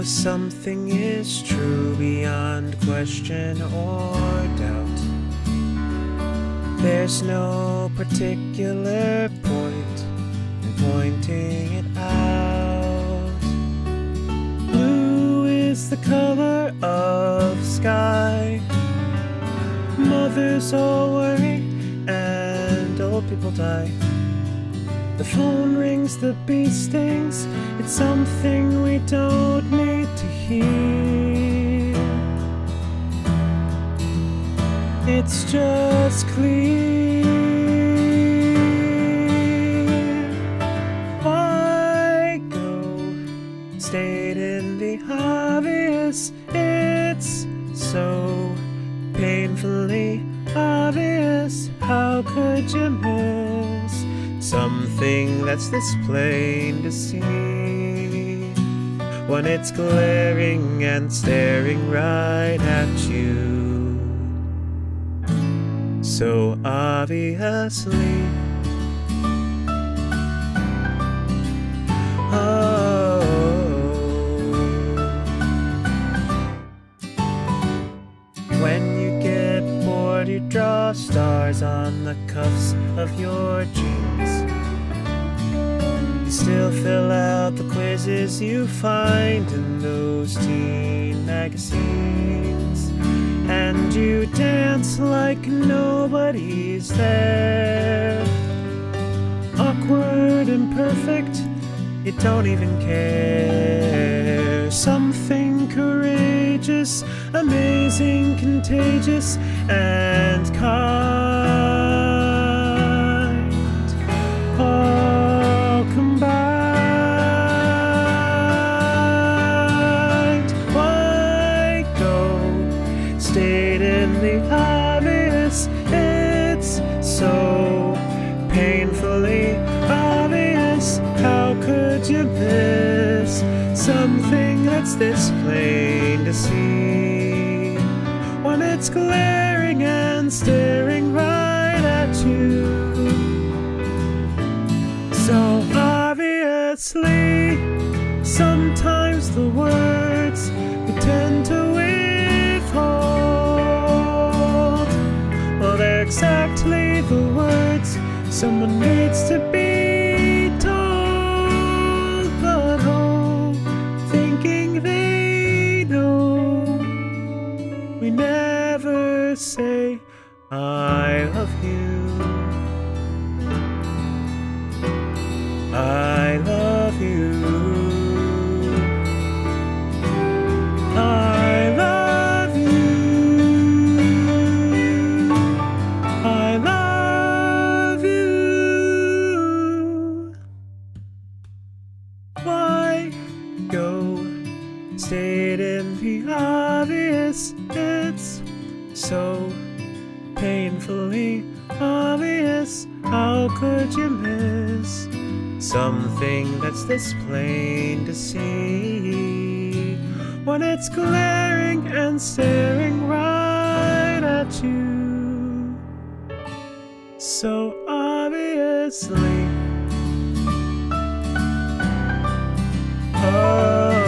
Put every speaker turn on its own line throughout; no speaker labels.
something is true beyond question or doubt, there's no particular point in pointing it out. Blue is the color of sky. Mothers all worry and old people die. The phone rings, the bee stings. It's something we don't need to hear. It's just clear. Why go state in the obvious? It's so painfully obvious. How could you miss something that's this plain to see when it's glaring and staring right at you so obviously? Oh, when you get bored, you draw stars on the cuffs of your jeans. You still fill out the quizzes you find in those teen magazines, and you dance like nobody's there. Awkward, imperfect, you don't even care. Something courageous, amazing, contagious, and kind, all combined. Why go state in the obvious? It's so painfully obvious. How could you miss something that's this plain to see when it's glaring and staring right at you so obviously? Sometimes the words we tend to withhold, well, they're exactly the words someone needs to be told, but oh, thinking they know, we never say I love you. I love you. I love you. I love you. Why go state in the obvious? It's so painfully obvious. How could you miss something that's this plain to see when it's glaring and staring right at you so obviously? Oh.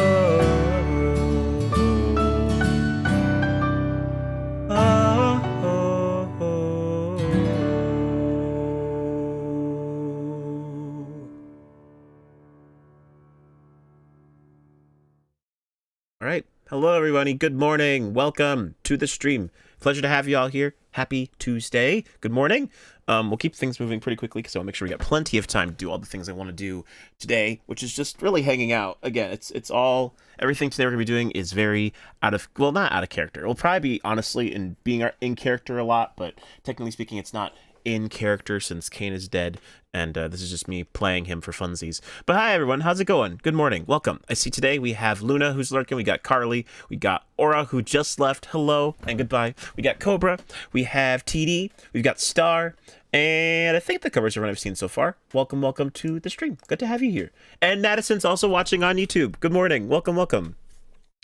All right. Hello, everybody. Good morning. Welcome to the stream. Pleasure to have you all here. Happy Tuesday. Good morning. We'll keep things moving pretty quickly because I want to make sure we got plenty of time to do all the things I want to do today, which is just really hanging out. Again, it's all, everything today we're going to be doing is very out of, well, not out of character. It will probably be, honestly, in being in character a lot, but technically speaking, it's not in character since Kaine is dead, and this is just me playing him for funsies. But hi everyone, how's it going? Good morning, welcome. I see today we have Luna who's lurking, we got Carly, we got Aura who just left, hello and goodbye. We got Cobra, we have TD, we've got Star, and I think that covers everyone I've seen so far. Welcome, welcome to the stream. Good to have you here. And Madison's also watching on YouTube. Good morning, welcome, welcome.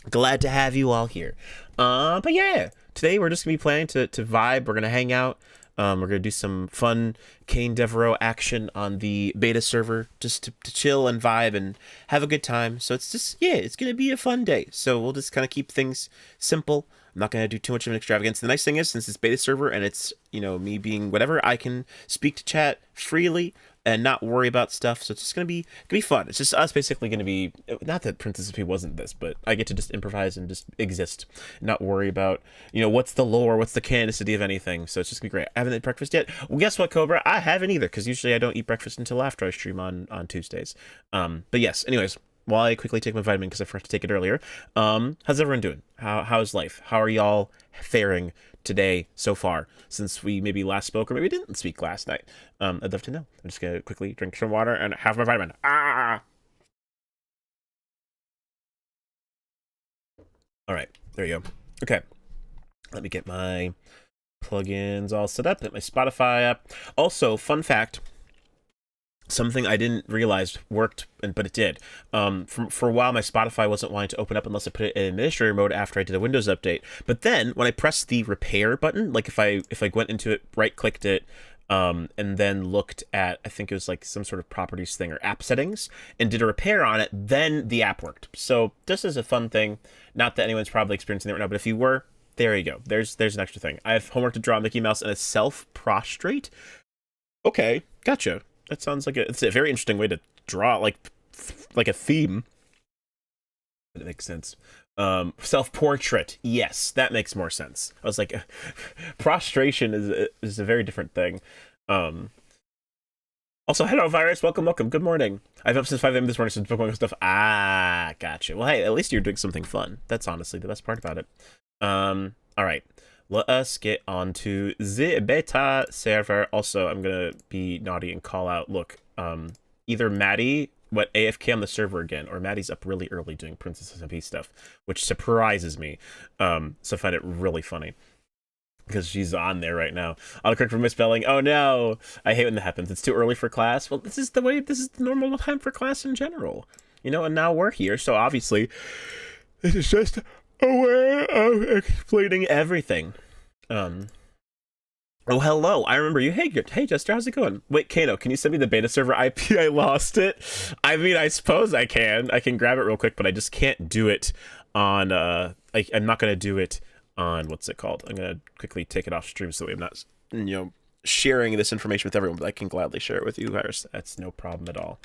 Glad to have you all here. But yeah, today we're just gonna be planning to vibe. We're gonna hang out. We're gonna do some fun Kaine Devereaux action on the beta server, just to chill and vibe and have a good time. So it's just, yeah, it's gonna be a fun day. So we'll just kind of keep things simple. I'm not gonna do too much of an extravagance. The nice thing is, since it's beta server and it's, you know, me being whatever, I can speak to chat freely and not worry about stuff. So it's just gonna be fun. It's just us basically gonna be, not that Princess P wasn't this, but I get to just improvise and just exist, not worry about, you know, what's the lore, what's the canonicity of anything. So it's just gonna be great. I haven't had breakfast yet. Well, guess what, Cobra? I haven't either, because usually I don't eat breakfast until after I stream on Tuesdays. But yes, anyways, while I quickly take my vitamin because I forgot to take it earlier, how's everyone doing? How's life? How are y'all faring today so far, since we maybe last spoke or maybe didn't speak last night? I'd love to know. I'm just gonna quickly drink some water and have my vitamin. All right, there you go. Okay, let me get my plugins all set up, get my Spotify up. Also, fun fact, something I didn't realize worked, but it did. For a while, my Spotify wasn't wanting to open up unless I put it in administrator mode after I did a Windows update. But then when I pressed the repair button, like if I went into it, right-clicked it, and then looked at, I think it was like some sort of properties thing or app settings, and did a repair on it, then the app worked. So this is a fun thing. Not that anyone's probably experiencing it right now, but if you were, there you go. There's an extra thing. I have homework to draw Mickey Mouse and a self-prostrate. Okay, gotcha. That sounds like it's a very interesting way to draw, like a theme. But it makes sense. Self-portrait. Yes, that makes more sense. I was like, prostration is a very different thing. Also, hello, Virus. Welcome. Good morning. I've been up since 5 a.m. this morning since Pokemon stuff. Ah, gotcha. Well, hey, at least you're doing something fun. That's honestly the best part about it. All right. Let us get on to the beta server. Also, I'm going to be naughty and call out, look, either Maddie, AFK on the server again, or Maddie's up really early doing Princess SMP stuff, which surprises me. So I find it really funny, because she's on there right now. Autocorrect for misspelling. Oh no! I hate when that happens. It's too early for class. Well, this is the normal time for class in general. You know, and now we're here, so obviously, this is just a way of explaining everything. Oh, hello. I remember you. Hey, Jester, how's it going? Wait, Kano, can you send me the beta server IP? I lost it. I mean, I suppose I can. I can grab it real quick, but I just can't do it on, I'm not going to do it on, what's it called? I'm going to quickly take it off stream so that I'm not, you know, sharing this information with everyone, but I can gladly share it with you, Virus. That's no problem at all.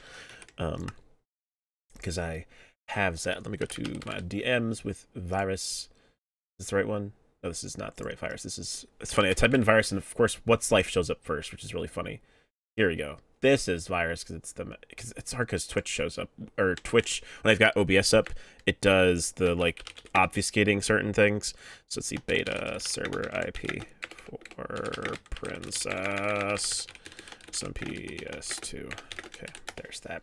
Because I have that. Let me go to my DMs with Virus. Is this the right one? No, this is not the right Virus. It's funny. I type in Virus, and of course, What's Life shows up first, which is really funny. Here we go. This is Virus because it's hard because Twitch shows up, or Twitch, when I've got OBS up, it does the like obfuscating certain things. So let's see, beta server IP for Princess SMP S2. Okay, there's that.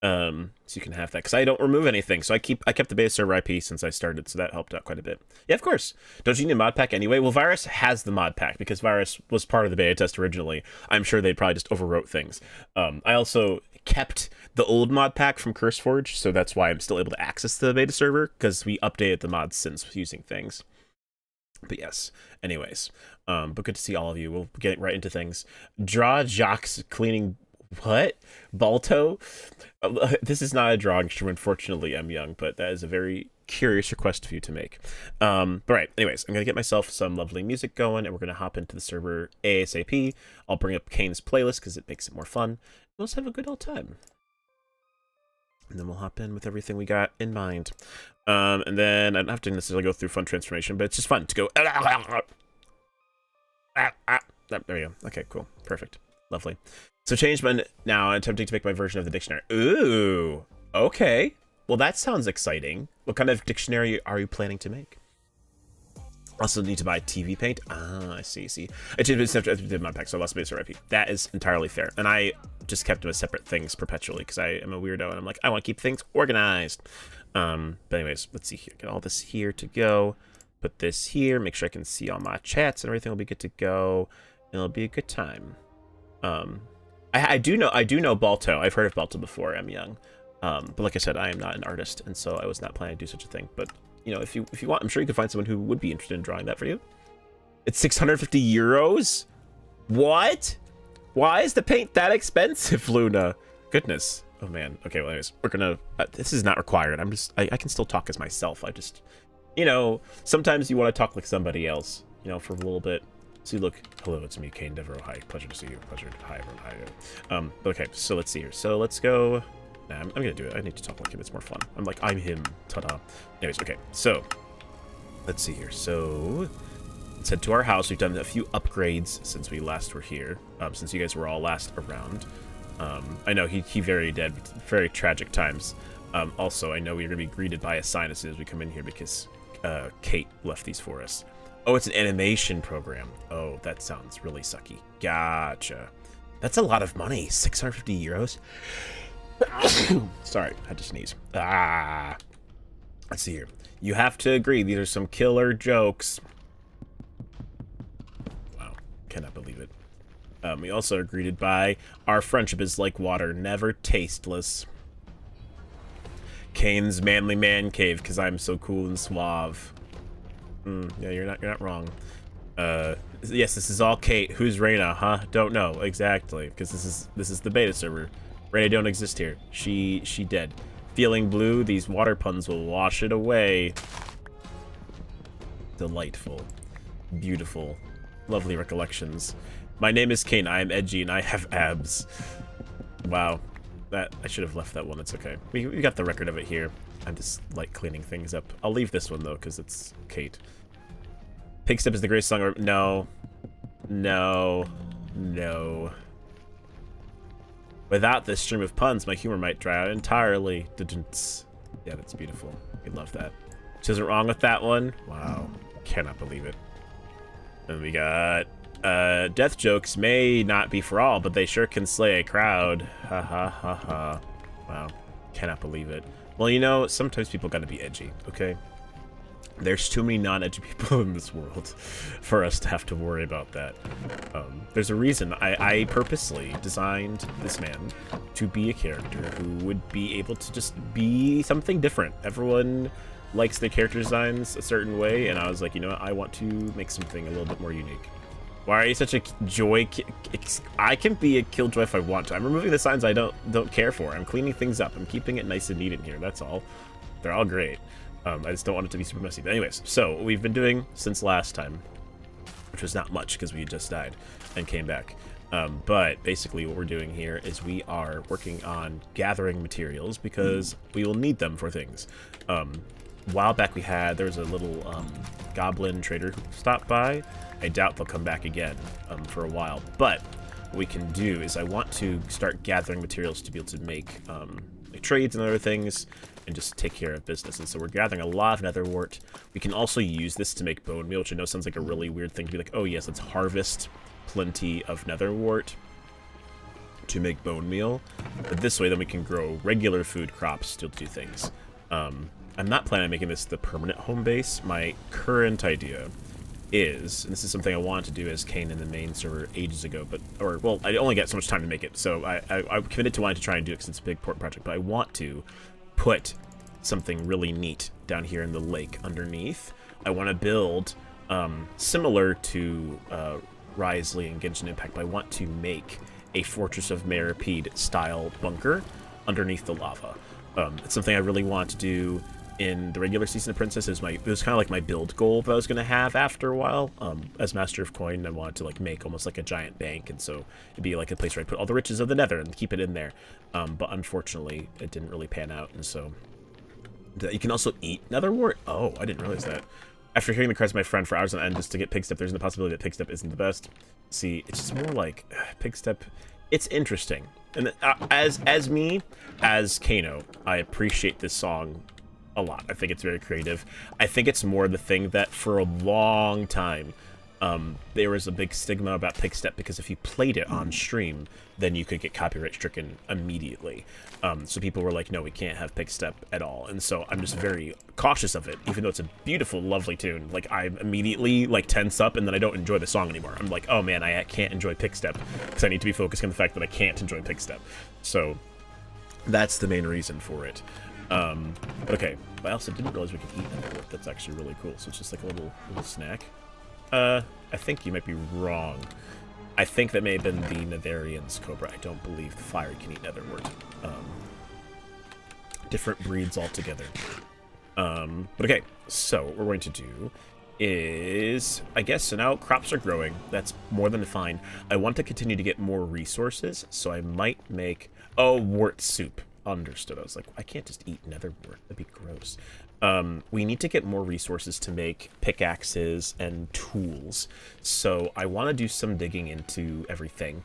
So you can have that, because I don't remove anything, so I kept the base server IP since I started, so that helped out quite a bit. Yeah, of course. Don't you need a mod pack anyway? Well, Virus has the mod pack because Virus was part of the beta test originally. I'm sure they probably just overwrote things. I also kept the old mod pack from CurseForge, so that's why I'm still able to access the beta server, because we updated the mods since using things. But yes, anyways, but good to see all of you. We'll get right into things. Draw Jacques cleaning. What? Balto? This is not a drawing stream, unfortunately. I'm young, but that is a very curious request of you to make. But right, anyways, I'm going to get myself some lovely music going, and we're going to hop into the server ASAP. I'll bring up Kaine's playlist because it makes it more fun. We'll just have a good old time. And then we'll hop in with everything we got in mind. And then I don't have to necessarily go through fun transformation, but it's just fun to go... There we go. Okay, cool. Perfect. Lovely. So change button now, attempting to make my version of the dictionary. Ooh, okay. Well, that sounds exciting. What kind of dictionary are you planning to make? Also need to buy TV paint. Ah, I see. I did my pack, so I lost base RIP. That is entirely fair. And I just kept them as separate things perpetually because I am a weirdo and I'm like, I want to keep things organized. But anyways, let's see here. Get all this here to go. Put this here. Make sure I can see all my chats and everything will be good to go. And it'll be a good time. I do know Balto. I've heard of Balto before. I'm young, but like I said, I am not an artist, and so I was not planning to do such a thing. But you know, if you want, I'm sure you could find someone who would be interested in drawing that for you. It's 650 euros. What? Why is the paint that expensive, Luna? Goodness. Oh man. Okay, well anyways, we're gonna this is not required. I can still talk as myself. I just, you know, sometimes you want to talk like somebody else, you know, for a little bit. See, look, hello, it's me, Kaine Devereaux. Hi, pleasure to see you. Pleasure. Hi, everyone. Hi. Okay, so let's see here. So let's go. Nah, I'm gonna do it. I need to talk like him. It's more fun. I'm him. Ta-da. Anyways, okay. So let's see here. So let's head to our house. We've done a few upgrades since we last were here. Since you guys were all last around. I know he very dead. Very tragic times. Also, I know we're gonna be greeted by a sign as soon as we come in here because Kate left these for us. Oh, it's an animation program. Oh, that sounds really sucky. Gotcha. That's a lot of money. 650 euros. Sorry, I had to sneeze. Let's see here. You have to agree, these are some killer jokes. Wow, cannot believe it. We also are greeted by our friendship is like water, never tasteless. Kaine's manly man cave, because I'm so cool and suave. Yeah, you're not wrong. Yes, this is all Kate. Who's Reina, huh? Don't know exactly, because this is the beta server. Reina don't exist here. She dead. Feeling blue, these water puns will wash it away. Delightful. Beautiful. Lovely recollections. My name is Kaine. I am edgy and I have abs. Wow. That I should have left that one. It's okay. We got the record of it here. I'm just like cleaning things up. I'll leave this one though, because it's Kate. Pigstep is the greatest song. No. No. No. Without this stream of puns, my humor might dry out entirely. Yeah, that's beautiful. We love that. Which isn't wrong with that one. Wow. Cannot believe it. And we got death jokes may not be for all, but they sure can slay a crowd. Ha ha ha ha. Wow. Cannot believe it. Well, you know, sometimes people gotta be edgy, okay? There's too many non-edgy people in this world for us to have to worry about that. There's a reason I purposely designed this man to be a character who would be able to just be something different. Everyone likes their character designs a certain way, and I was like, you know what, I want to make something a little bit more unique. Why are you such a joy? I can be a killjoy if I want to. I'm removing the signs I don't care for. I'm cleaning things up. I'm keeping it nice and neat in here. That's all. They're all great. I just don't want it to be super messy. But anyways, so what we've been doing since last time, which was not much because we had just died and came back. But basically what we're doing here is we are working on gathering materials because we will need them for things. A while back there was a little goblin trader who stopped by. I doubt they'll come back again for a while. But what we can do is I want to start gathering materials to be able to make like trades and other things and just take care of business. And so we're gathering a lot of nether wart. We can also use this to make bone meal, which I know sounds like a really weird thing to be like, oh yes, let's harvest plenty of nether wart to make bone meal. But this way then we can grow regular food crops still to do things. I'm not planning on making this the permanent home base. My current idea is, and this is something I wanted to do as Kaine in the main server ages ago, well, I only got so much time to make it, so I'm committed to wanting to try and do it because it's a big important project, but I want to put something really neat down here in the lake underneath. I want to build, similar to Risley and Genshin Impact, but I want to make a Fortress of Maripede style bunker underneath the lava. It's something I really want to do in the regular season of Princess. It was kind of like my build goal that I was going to have after a while. As Master of Coin, I wanted to like make almost like a giant bank, and so it'd be like a place where I put all the riches of the Nether and keep it in there. But unfortunately, it didn't really pan out, and so you can also eat nether wart. Oh, I didn't realize that. After hearing the cries of my friend for hours on end just to get Pigstep, there's no possibility that Pigstep isn't the best. See, it's just more like Pigstep. It's interesting, and as Kano, I appreciate this song a lot. I think it's very creative. I think it's more the thing that for a long time there was a big stigma about Pigstep because if you played it on stream, then you could get copyright stricken immediately. So people were like, no, we can't have Pigstep at all. And so I'm just very cautious of it, even though it's a beautiful, lovely tune. Like, I immediately like tense up and then I don't enjoy the song anymore. I'm like, oh man, I can't enjoy Pigstep because I need to be focused on the fact that I can't enjoy Pigstep. So that's the main reason for it. Okay, I also didn't realize we could eat nether wart. That's actually really cool. So it's just like a little snack. I think you might be wrong. I think that may have been the Netherian's cobra. I don't believe the fire can eat netherwort. Different breeds altogether. But okay, so what we're going to do is, I guess, so now crops are growing. That's more than fine. I want to continue to get more resources, so I might make, oh, wort soup. Understood. I was like, I can't just eat nether wort. That'd be gross. We need to get more resources to make pickaxes and tools. So I want to do some digging into everything.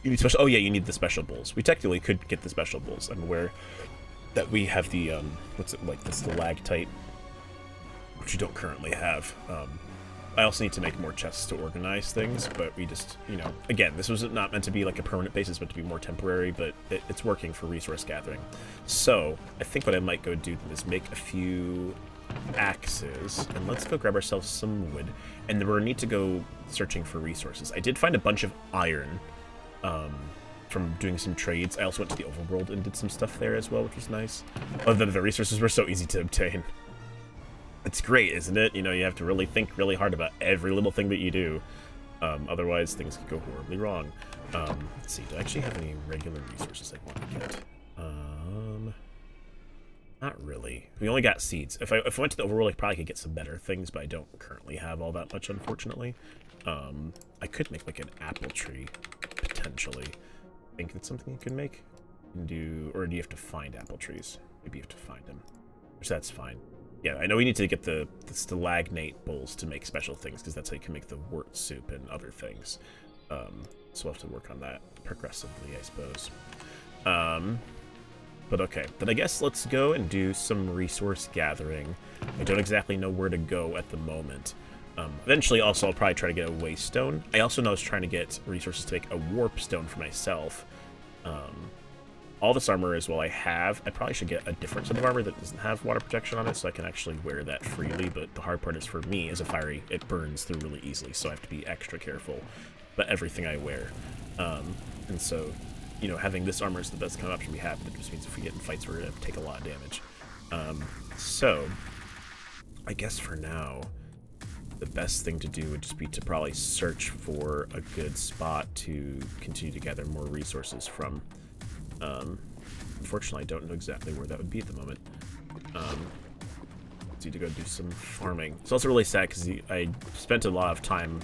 You need special, oh yeah, you need the special bowls. We technically could get the special bowls. I'm aware that we have the, what's it like, the stalactite, which you don't currently have. I also need to make more chests to organize things, but we just, you know, again, this was not meant to be like a permanent basis, but to be more temporary, but it's working for resource gathering. So I think what I might go do is make a few axes, and let's go grab ourselves some wood, and then we're gonna need to go searching for resources. I did find a bunch of iron from doing some trades. I also went to the overworld and did some stuff there as well, which was nice. Although the resources were so easy to obtain. It's great, isn't it? You know, you have to really think really hard about every little thing that you do. Otherwise, things could go horribly wrong. Let's see, do I actually have any regular resources I want to get? Not really. We only got seeds. If I went to the overworld, I probably could get some better things, but I don't currently have all that much, unfortunately. I could make, like, an apple tree, potentially. I think that's something you can make. Or do you have to find apple trees? Maybe you have to find them. Which, that's fine. Yeah, I know we need to get the stalagnate bowls to make special things, because that's how you can make the wort soup and other things. So we'll have to work on that progressively, I suppose. But okay, then I guess let's go and do some resource gathering. I don't exactly know where to go at the moment. Eventually, also, I'll probably try to get a waste stone. I also know I was trying to get resources to make a warp stone for myself. All this armor as well I have. I probably should get a different set of armor that doesn't have water protection on it, so I can actually wear that freely, but the hard part is for me, as a fiery, it burns through really easily, so I have to be extra careful about everything I wear. And so, you know, having this armor is the best kind of option we have, but it just means if we get in fights, we're going to take a lot of damage. So, I guess for now, the best thing to do would just be to probably search for a good spot to continue to gather more resources from. Unfortunately, I don't know exactly where that would be at the moment. Let's need to go do some farming. It's also really sad because I spent a lot of time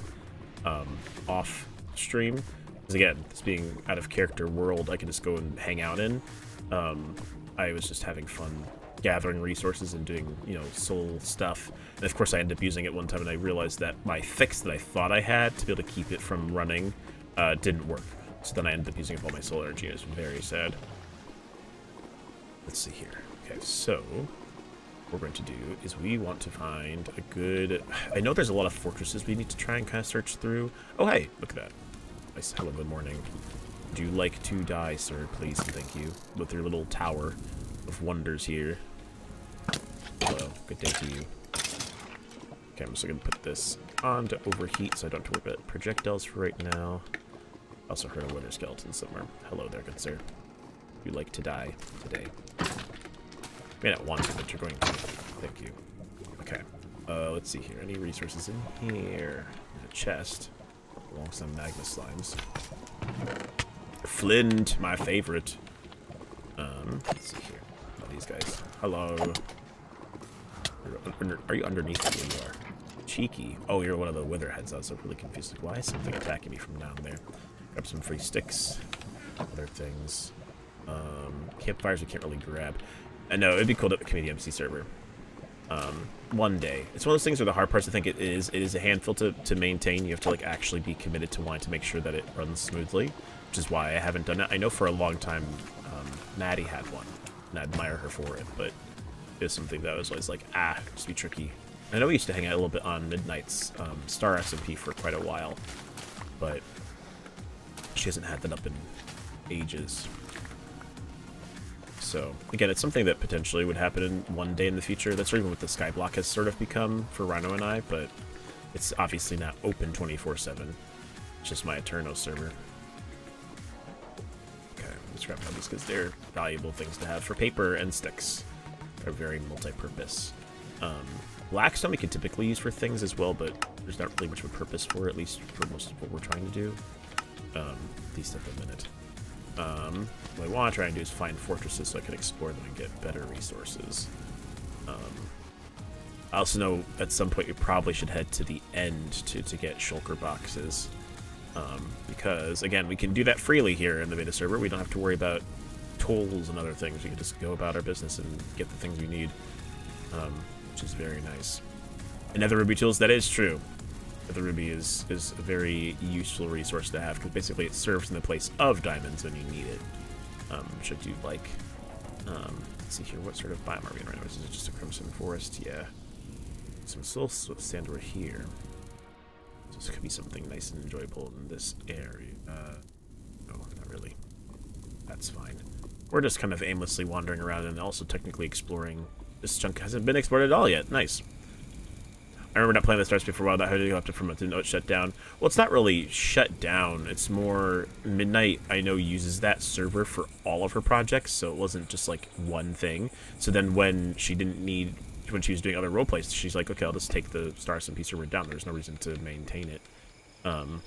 off stream. Because again, this being out of character world, I can just go and hang out in. I was just having fun gathering resources and doing, you know, soul stuff. And of course, I ended up using it one time, and I realized that my fix that I thought I had to be able to keep it from running didn't work. So then I ended up using up all my soul energy. It was very sad. Let's see here. Okay, so what we're going to do is we want to find a good... I know there's a lot of fortresses we need to try and kind of search through. Oh, hey, look at that. Nice. Hello, good morning. Would you like to die, sir? Please and thank you. With your little tower of wonders here. Hello, good day to you. Okay, I'm just going to put this on to overheat so I don't have to worry about projectiles for right now. Also heard a wither skeleton somewhere. Hello there, good sir. You like to die today. May not want to, but you're going to. Thank you. Okay. Let's see here. Any resources in here? A chest. Along some magma slimes. Flint, my favorite. Let's see here. Oh, these guys. Hello. Are you underneath me? You are. Cheeky. Oh, you're one of the wither heads. I was so really confused. Like, why is something attacking me from down there? Grab some free sticks. Other things. Campfires we can't really grab. I know, it'd be cool to come to the MC server. One day. It's one of those things where the hard parts, I think it is a handful to maintain. You have to like actually be committed to wanting to make sure that it runs smoothly, which is why I haven't done it. I know for a long time Maddie had one, and I admire her for it, but it was something that was always like, just be tricky. I know we used to hang out a little bit on Midnight's Star SMP for quite a while, but she hasn't had that up in ages. So, again, it's something that potentially would happen in one day in the future. That's even what the Skyblock has sort of become for Rhino and I, but it's obviously not open 24/7. It's just my Eterno server. Okay, let's grab these because they're valuable things to have for paper and sticks. They're very multi-purpose. Blackstone we can typically use for things as well, but there's not really much of a purpose for it, at least for most of what we're trying to do. At least at the minute. What I want to try and do is find fortresses so I can explore them and get better resources. I also know at some point you probably should head to the end to get shulker boxes. Because, again, we can do that freely here in the beta server. We don't have to worry about tolls and other things. We can just go about our business and get the things we need, which is very nice. And Nether Ruby tools, that is true. Nether Ruby is a very useful resource to have, because basically it serves in the place of diamonds when you need it. Which I do like. Let's see here, what sort of biome are we in right now? Is it just a crimson forest? Yeah. Some soul sand over here. So this could be something nice and enjoyable in this area. No, not really. That's fine. We're just kind of aimlessly wandering around and also technically exploring. This chunk hasn't been explored at all yet. Nice. I remember not playing the Stars for a while. That had to go up to from it. It shut down. Well, it's not really shut down. It's more Midnight. I know uses that server for all of her projects, so it wasn't just like one thing. So then when she didn't need, when she was doing other roleplays, she's like, okay, I'll just take the Stars and server down. There's no reason to maintain it. Let's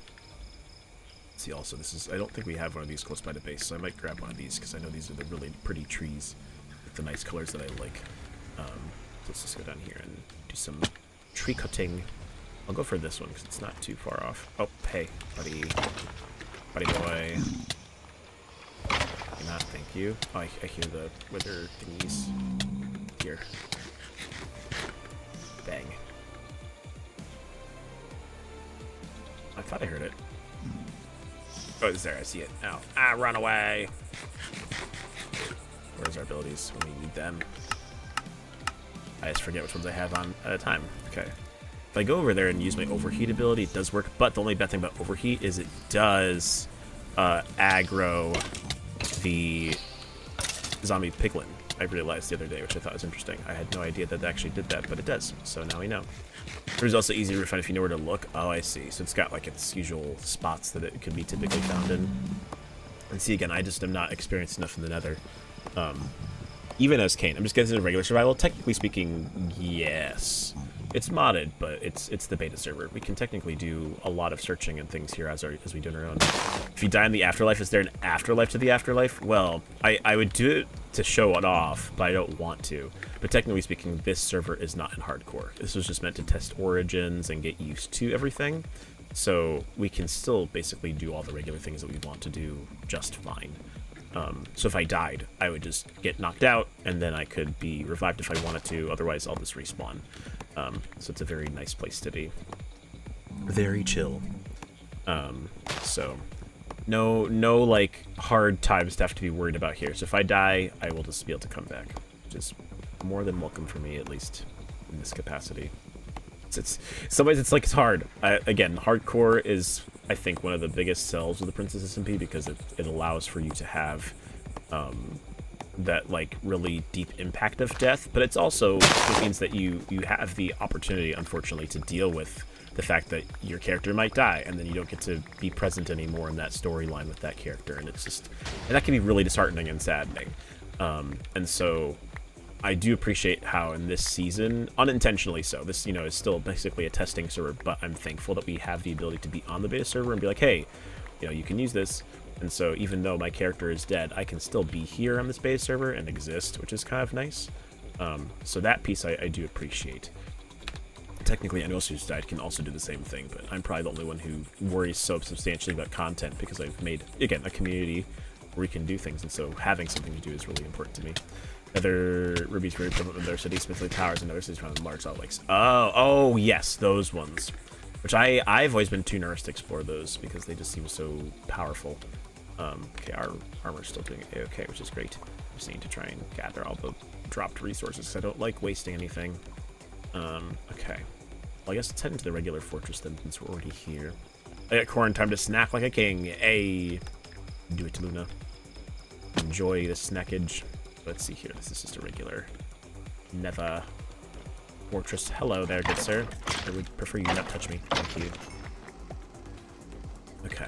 see. Also, this is. I don't think we have one of these close by the base, so I might grab one of these because I know these are the really pretty trees with the nice colors that I like. Let's just go down here and do some tree cutting. I'll go for this one because it's not too far off. Oh, hey, buddy boy. Not, thank you. Oh, I hear the wither thingies here. Bang. I thought I heard it. Oh, it's there. I see it. Ow. Ah, run away. Where's our abilities when we need them? I just forget which ones I have on at a time. Okay. If I go over there and use my overheat ability, it does work, but the only bad thing about overheat is it does aggro the zombie piglin. I realized the other day, which I thought was interesting. I had no idea that it actually did that, but it does, so now we know. There's also easy to find if you know where to look. Oh, I see. So it's got like its usual spots that it could be typically found in. And see, again, I just am not experienced enough in the Nether. Even as Kaine, I'm just getting into regular survival. Technically speaking, yes. It's modded, but it's the beta server. We can technically do a lot of searching and things here as we do on our own. If you die in the Afterlife, is there an Afterlife to the Afterlife? Well, I would do it to show it off, but I don't want to. But technically speaking, this server is not in hardcore. This was just meant to test origins and get used to everything. So we can still basically do all the regular things that we want to do just fine. So if I died, I would just get knocked out, and then I could be revived if I wanted to. Otherwise, I'll just respawn. So it's a very nice place to be. Very chill. So no like hard times to have to be worried about here. So if I die, I will just be able to come back, which is more than welcome for me, at least in this capacity. It's some ways it's hard. Again, hardcore is, I think, one of the biggest sells of the Princess SMP because it allows for you to have that like really deep impact of death, but it means that you have the opportunity, unfortunately, to deal with the fact that your character might die, and then you don't get to be present anymore in that storyline with that character, and that can be really disheartening and saddening. And so I do appreciate how in this season, unintentionally so, this, is still basically a testing server, but I'm thankful that we have the ability to be on the beta server and be like, hey, you can use this. And so even though my character is dead, I can still be here on this beta server and exist, which is kind of nice. So that piece I do appreciate. Technically, anyone who's died can also do the same thing, but I'm probably the only one who worries so substantially about content because I've made, again, a community where we can do things, and so having something to do is really important to me. Nether Ruby's very prevalent in their cities, Smithley Towers, and other cities around the large salt lakes. Oh, yes, those ones. Which I've always been too nervous to explore those because they just seem so powerful. Okay, our armor's still doing okay, which is great. Just need to try and gather all the dropped resources because I don't like wasting anything. Okay. Well, I guess let's head into the regular fortress then, since we're already here. I got corn, time to snack like a king. Hey, do it, Luna. Enjoy the snackage. Let's see here. This is just a regular Nether fortress. Hello there, good sir. I would prefer you not touch me. Thank you. Okay.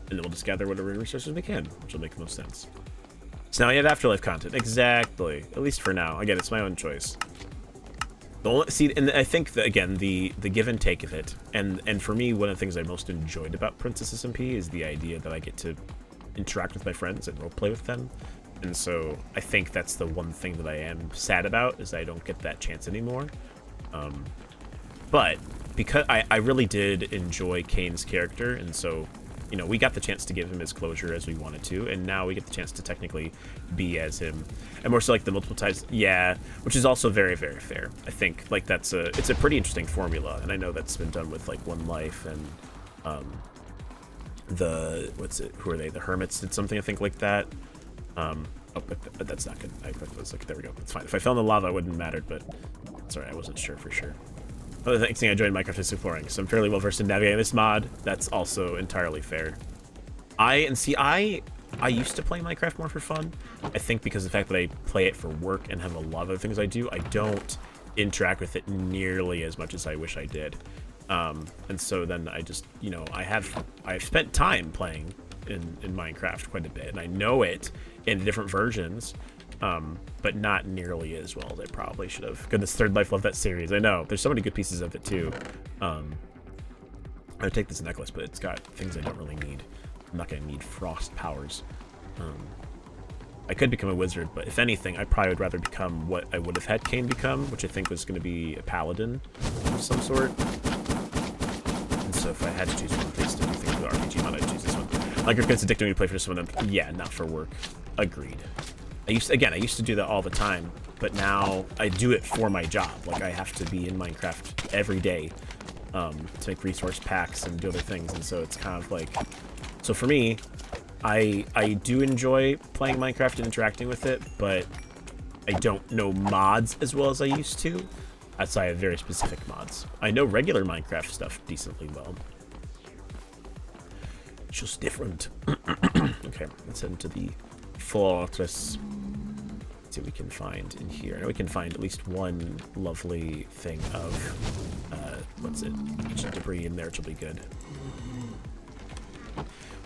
And then we'll just gather whatever resources we can, which will make the most sense. So now we have Afterlife content. Exactly. At least for now. Again, it's my own choice. See, and I think that, again, the give and take of it, and for me, one of the things I most enjoyed about Princess SMP is the idea that I get to interact with my friends and roleplay with them. And so I think that's the one thing that I am sad about, is I don't get that chance anymore. But because I really did enjoy Kaine's character, and so, you know, we got the chance to give him his closure as we wanted to, and now we get the chance to technically be as him, and more so like the multiple times, yeah, which is also very, very fair. I think like it's a pretty interesting formula, and I know that's been done with like One Life and who are they? The Hermits did something I think like that. Oh, but that's not good. I was like, there we go. It's fine. If I fell in the lava, it wouldn't have mattered, but sorry, I wasn't sure for sure. Another thing I joined Minecraft is exploring, so I'm fairly well versed in navigating this mod. That's also entirely fair. I used to play Minecraft more for fun. I think because of the fact that I play it for work and have a lot of other things I do, I don't interact with it nearly as much as I wish I did. And so then I just, you know, I've spent time playing in Minecraft quite a bit, and I know it in different versions, but not nearly as well as I probably should have. Goodness, Third Life, love that series. I know there's so many good pieces of it too. I would take this necklace, but it's got things I don't really need. I'm not gonna need frost powers. I could become a wizard, but if anything, I probably would rather become what I would have had Kaine become, which I think was going to be a paladin of some sort. And so if I had to choose one place to do things with the RPG mod, I'd choose this one. Like, it's addicting me to play for some of them. Yeah, not for work. Agreed. I used to do that all the time, but now I do it for my job. Like, I have to be in Minecraft every day to make resource packs and do other things, and so it's kind of like... So for me, I do enjoy playing Minecraft and interacting with it, but I don't know mods as well as I used to, outside of very specific mods. I know regular Minecraft stuff decently well. It's just different. Okay, let's head into the fortress. Let's see what we can find in here. I know we can find at least one lovely thing of, what's it? Ancient debris in there, which will be good.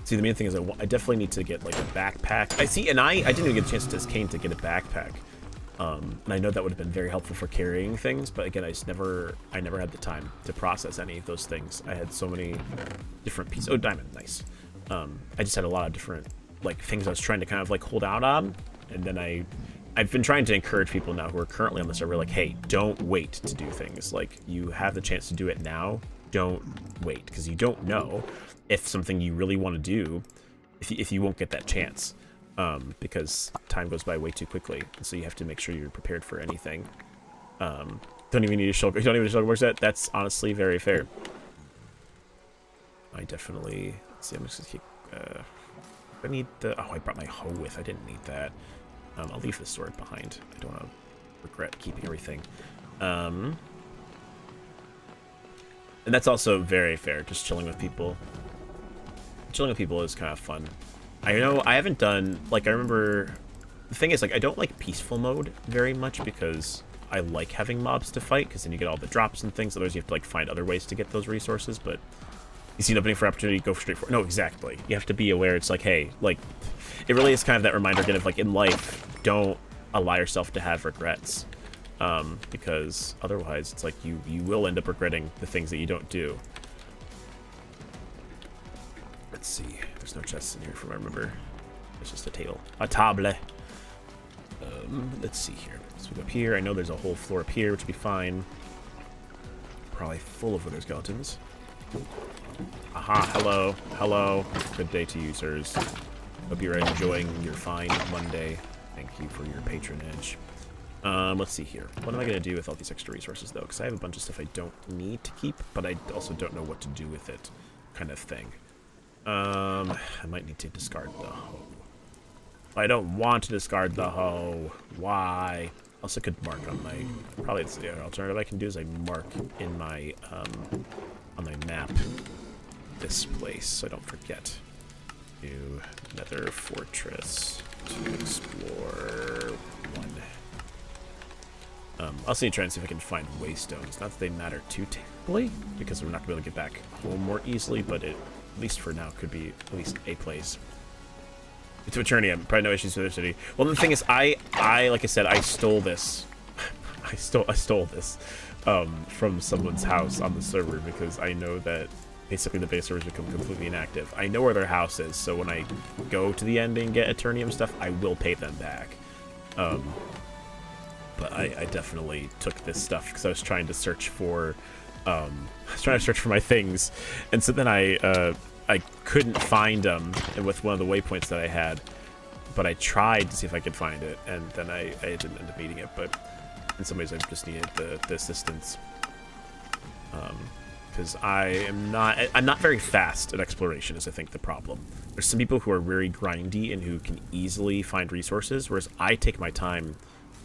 See, the main thing is I definitely need to get like a backpack. I didn't even get a chance to Kaine to get a backpack. And I know that would have been very helpful for carrying things, but again, I never had the time to process any of those things. I had so many different pieces. Oh, diamond, nice. I just had a lot of different like things I was trying to kind of like hold out on, and then I've been trying to encourage people now who are currently on the server, like, hey, don't wait to do things. Like, you have the chance to do it now. Don't wait, because you don't know if something you really want to do, if you won't get that chance, because time goes by way too quickly, and so you have to make sure you're prepared for anything. Don't even need a shulker. You don't even need a shulker set. That's honestly very fair. I definitely. Let's see. I'm just gonna keep. I need the. Oh, I brought my hoe with. I didn't need that. I'll leave the sword behind. I don't want to regret keeping everything. And that's also very fair. Just chilling with people. Chilling with people is kind of fun. I know I haven't done, like, I remember, the thing is, like, I don't like peaceful mode very much because I like having mobs to fight, because then you get all the drops and things. Otherwise you have to, like, find other ways to get those resources, but you see an opening for opportunity, go straight for it. No, exactly. You have to be aware. It's like, hey, like, it really is kind of that reminder again of, like, in life, don't allow yourself to have regrets, because otherwise it's like you will end up regretting the things that you don't do. Let's see. There's no chests in here from what I remember. It's just a table. A table. Let's see here. Let's go up here. I know there's a whole floor up here, which would be fine. Probably full of wither skeletons. Aha, hello. Hello. Good day to you, sirs. Hope you're enjoying your fine Monday. Thank you for your patronage. Let's see here. What am I going to do with all these extra resources, though? Because I have a bunch of stuff I don't need to keep, but I also don't know what to do with it, kind of thing. I might need to discard the hoe. I don't want to discard the hoe. Why? Also could mark on my... Probably it's the other alternative I can do is I mark in my, on my map this place, so I don't forget. New Nether Fortress to explore 1. I'll see, try and see if I can find waystones. Not that they matter too terribly, because we're not going to be able to get back home more easily, but it, at least for now, could be at least a place. To Eternity, I'm probably no issues with the city. Well, the thing is, I like I said, I stole this. I stole this. from someone's house on the server, because I know that basically the base servers become completely inactive. I know where their house is, so when I go to the end and get Eternium stuff, I will pay them back. But I definitely took this stuff because I was trying to search for my things, and so then I couldn't find them with one of the waypoints that I had, but I tried to see if I could find it, and then I didn't end up needing it. But in some ways I just needed the assistance, because I'm not very fast at exploration is I think the problem. There's some people who are very grindy and who can easily find resources, whereas I take my time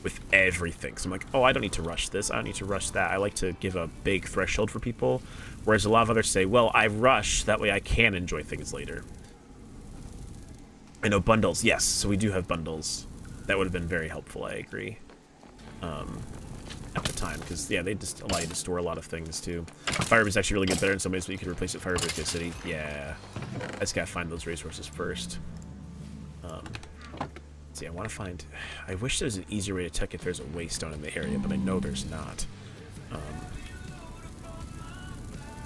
with everything. So I'm like, oh, I don't need to rush this, I don't need to rush that. I like to give a big threshold for people, whereas a lot of others say, well, I rush, that way I can enjoy things later. I know bundles, yes, so we do have bundles. That would have been very helpful, I agree. At the time, because yeah, they just allow you to store a lot of things too. Firebird is actually really good there in some ways, but you could replace it with Firebird City. Yeah, I just gotta find those resources first. See, I want to find. I wish there was an easier way to check if there's a waystone in the area, but I know there's not.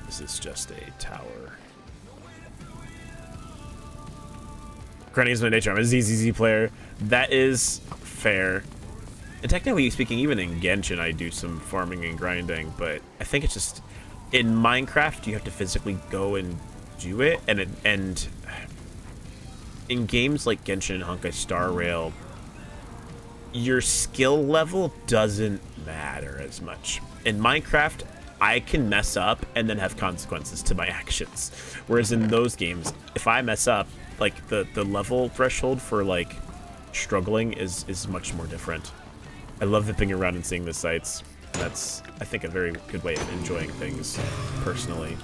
This is just a tower. Grinding is my nature. I'm a ZZZ player. That is fair. And technically speaking, even in Genshin, I do some farming and grinding, but I think it's just in Minecraft you have to physically go and do it, and in games like Genshin and Honkai Star Rail, your skill level doesn't matter as much. In Minecraft, I can mess up and then have consequences to my actions, whereas in those games, if I mess up, like the level threshold for like struggling is much more different. I love zipping around and seeing the sights. That's, I think, a very good way of enjoying things, personally.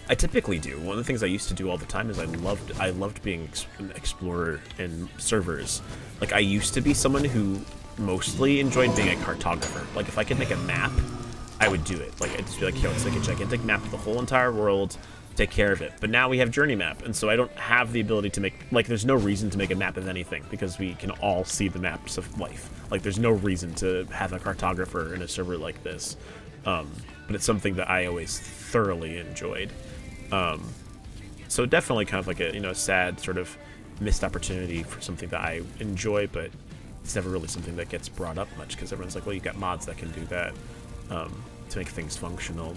I typically do. One of the things I used to do all the time is I loved being an explorer in servers. Like, I used to be someone who mostly enjoyed being a cartographer. Like, if I could make a map, I would do it. Like, I'd just be like, yo, let's make a gigantic map of the whole entire world, take care of it. But now we have Journey Map, and so I don't have the ability to make, like, there's no reason to make a map of anything because we can all see the maps of life. Like, there's no reason to have a cartographer in a server like this. But it's something that I always thoroughly enjoyed. So definitely kind of like a, you know, sad sort of missed opportunity for something that I enjoy, but it's never really something that gets brought up much because everyone's like, well, you got mods that can do that, to make things functional.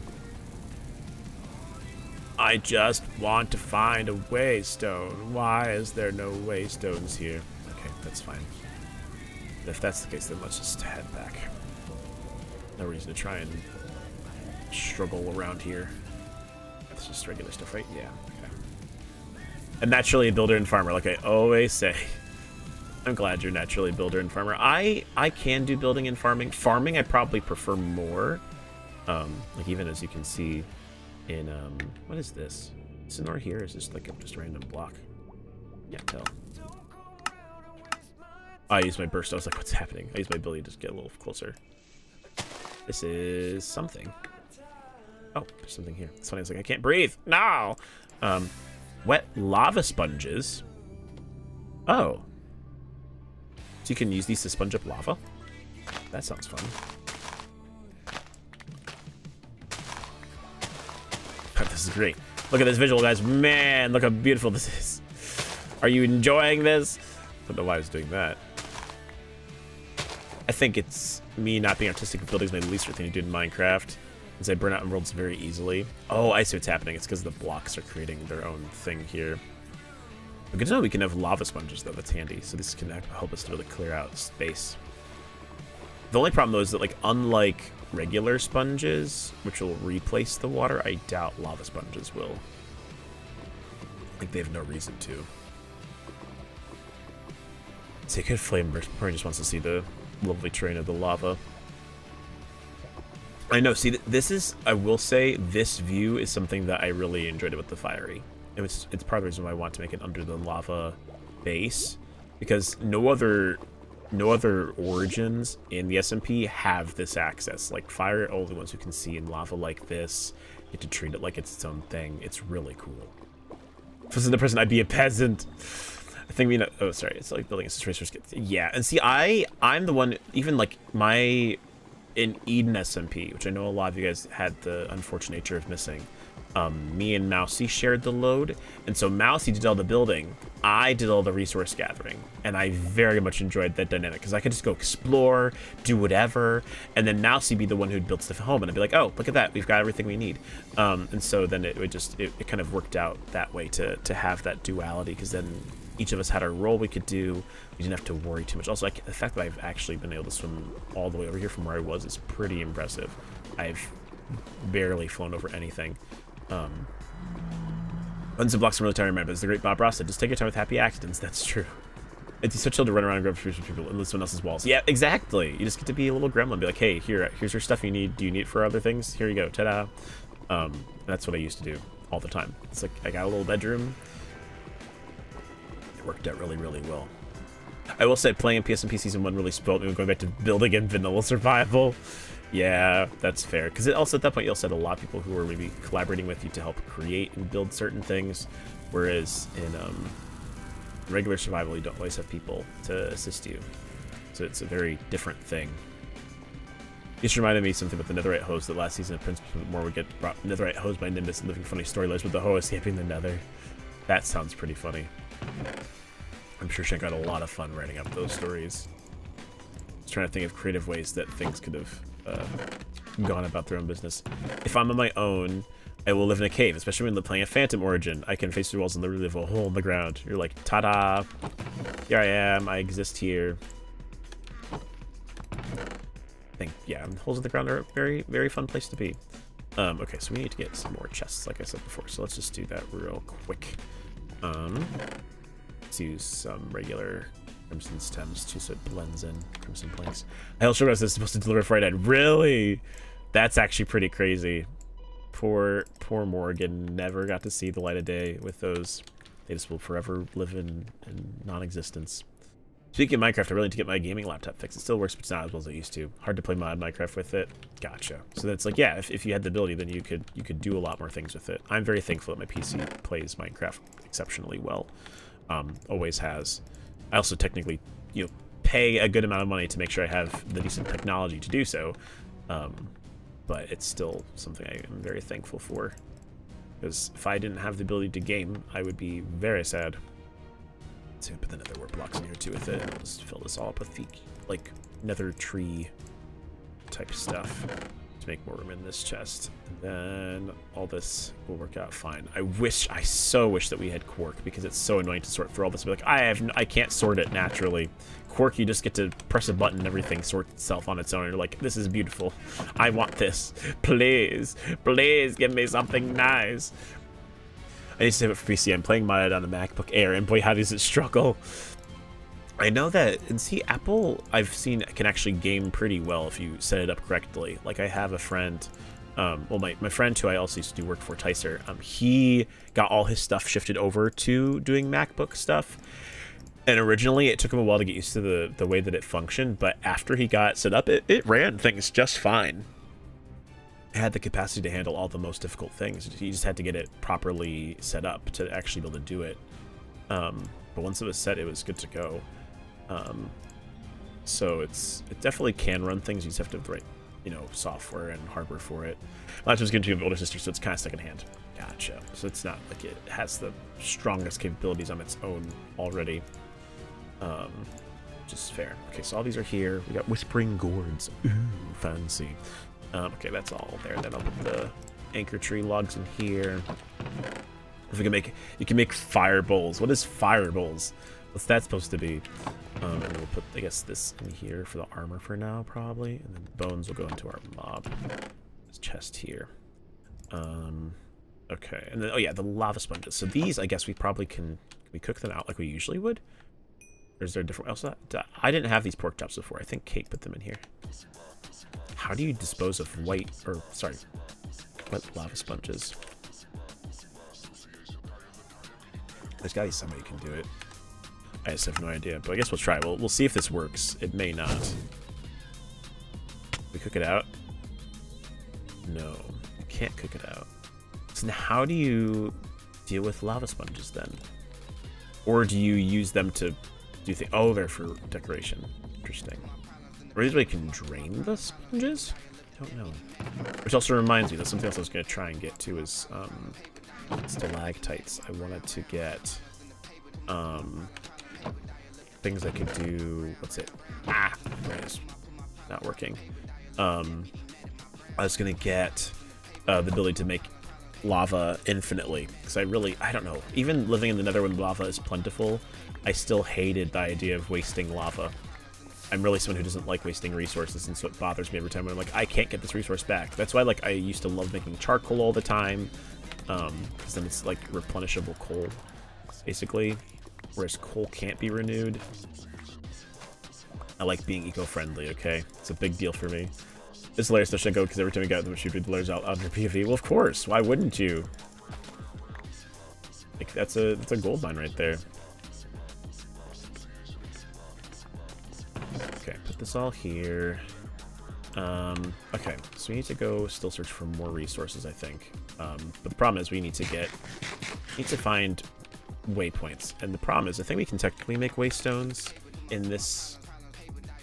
I just want to find a waystone. Why is there no waystones here? Okay, that's fine. If that's the case, then let's just head back. No reason to try and struggle around here. It's just regular stuff, right? Yeah. Okay. And naturally a builder and farmer, like I always say. I'm glad you're naturally a builder and farmer. I can do building and farming. Farming I probably prefer more. Like even as you can see in what is this? Is it over here? Is this like just a random block? Can't tell. I used my burst. I was like, what's happening? I used my ability to just get a little closer. This is something. Oh, there's something here. It's funny. I was like, I can't breathe. No. Wet lava sponges. Oh. So you can use these to sponge up lava? That sounds fun. This is great. Look at this visual, guys. Man, look how beautiful this is. Are you enjoying this? I don't know why I was doing that. I think it's me not being artistic with building is my least favorite thing to do in Minecraft, as I burn out in worlds very easily. Oh, I see what's happening. It's because the blocks are creating their own thing here. But good to know we can have lava sponges, though. That's handy. So this can help us to really clear out space. The only problem, though, is that, like, unlike regular sponges, which will replace the water, I doubt lava sponges will. Like, they have no reason to. Sacred Flame probably just wants to see the lovely terrain of the lava. I know, see, this is, I will say, this view is something that I really enjoyed about the Fiery. It's part of the reason why I want to make it under the lava base, because no other origins in the SMP have this access. Like, Fire are only ones who can see in lava like this. You have to treat it like it's its own thing. It's really cool. If I was the person, I'd be a peasant. I think we know. Oh, sorry. It's like building a racers get. Yeah, and see, I'm the one. Even like my in Eden SMP, which I know a lot of you guys had the unfortunate nature of missing, me and Mousy shared the load, and so Mousy did all the building, I did all the resource gathering, and I very much enjoyed that dynamic because I could just go explore, do whatever, and then Mousy be the one who'd build stuff at home, and I'd be like, oh, look at that, we've got everything we need. And so then it would just, it kind of worked out that way to have that duality, because then each of us had our role we could do. We didn't have to worry too much. Also, like, the fact that I've actually been able to swim all the way over here from where I was is pretty impressive. I've barely flown over anything. Buttons and blocks are really tiring, man, but as the great Bob Ross said, just take your time with happy accidents. That's true. It's so chill to run around and grab food from people and live someone else's walls. Yeah, exactly. You just get to be a little gremlin and be like, hey, here's your stuff you need. Do you need it for other things? Here you go. Ta-da. That's what I used to do all the time. It's like, I got a little bedroom. It worked out really, really well. I will say, playing in PSMP Season 1 really spoiled me going back to building in vanilla survival. Yeah, that's fair. Because also at that point, you also had a lot of people who were maybe collaborating with you to help create and build certain things. Whereas in regular survival, you don't always have people to assist you. So it's a very different thing. This reminded me something with the netherite hose that last season of Prince More would get brought netherite hose by Nimbus and living funny storylines with the hoe escaping the nether. That sounds pretty funny. I'm sure Shank had a lot of fun writing up those stories. I was trying to think of creative ways that things could have gone about their own business. If I'm on my own, I will live in a cave, especially when playing a Phantom Origin. I can face through walls and literally live a hole in the ground. You're like, ta-da! Here I am. I exist here. Yeah, holes in the ground are a very, very fun place to be. Okay, so we need to get some more chests, like I said before. So let's just do that real quick. Let's use some regular crimson stems too, so it blends in. Crimson planks. I also realized this is supposed to deliver Friday night. Really? That's actually pretty crazy. Poor Morgan never got to see the light of day with those. They just will forever live in non-existence. Speaking of Minecraft, I really need to get my gaming laptop fixed. It still works, but it's not as well as it used to. Hard to play mod Minecraft with it. Gotcha. So that's like, yeah, if you had the ability, then you could do a lot more things with it. I'm very thankful that my PC plays Minecraft exceptionally well. Always has. I also technically, pay a good amount of money to make sure I have the decent technology to do so. But it's still something I am very thankful for. Because if I didn't have the ability to game, I would be very sad. So put the nether wart blocks in here too with it. I'll just fill this all up with the, like, nether tree type stuff to make more room in this chest. And then all this will work out fine. I so wish that we had quark, because it's so annoying to sort through all this. Be like, I can't sort it naturally. Quark, you just get to press a button and everything sorts itself on its own. You're like, this is beautiful. I want this. Please, please give me something nice. I need to save it for PC. I'm playing modded on a MacBook Air, and boy, how does it struggle. I know that, and see, Apple, I've seen, can actually game pretty well if you set it up correctly. Like, I have a friend, well, my friend who I also used to do work for, Tyser, he got all his stuff shifted over to doing MacBook stuff. And originally, it took him a while to get used to the way that it functioned, but after he got set up, it ran things just fine. It had the capacity to handle all the most difficult things. You just had to get it properly set up to actually be able to do it. But once it was set, it was good to go. So it definitely can run things. You just have to have the right, software and hardware for it. My laptop's getting to an older sister, so it's kind of secondhand. Gotcha. So it's not like it has the strongest capabilities on its own already. Just fair. Okay, so all these are here. We got whispering gourds. Ooh, fancy. Okay, that's all there. Then I'll put the anchor tree logs in here. If we can make, you can make fire bowls. What is fire bowls? What's that supposed to be? And then we'll put, I guess, this in here for the armor for now, probably. And then bones will go into our mob. This chest here. Okay, and then, oh yeah, the lava sponges. So these, I guess we probably can we cook them out like we usually would? Or is there a different, also, I didn't have these pork chops before. I think Kate put them in here. How do you dispose of wet lava sponges? There's gotta be somebody who can do it. I just have no idea, but I guess we'll try. We'll see if this works. It may not. We cook it out? No, you can't cook it out. So now how do you deal with lava sponges then? Or do you use them to do things? Oh, they're for decoration. Interesting. Or is we can drain the sponges? I don't know. Which also reminds me that something else I was going to try and get to is stalactites. I wanted to get things I could do. What's it? It's not working. I was going to get the ability to make lava infinitely, because I don't know. Even living in the Nether when lava is plentiful, I still hated the idea of wasting lava. I'm really someone who doesn't like wasting resources, and so it bothers me every time when I'm like, I can't get this resource back. That's why I used to love making charcoal all the time, because then it's like replenishable coal, basically, whereas coal can't be renewed. I like being eco-friendly, okay? It's a big deal for me. It's hilarious to go because every time we got them, she'd read the letters out on her POV. Well, of course. Why wouldn't you? Like, that's a gold mine right there. Okay, put this all here. Okay, so we need to go still search for more resources, I think. But the problem is we need to find waypoints. And the problem is I think we can technically make waystones in this,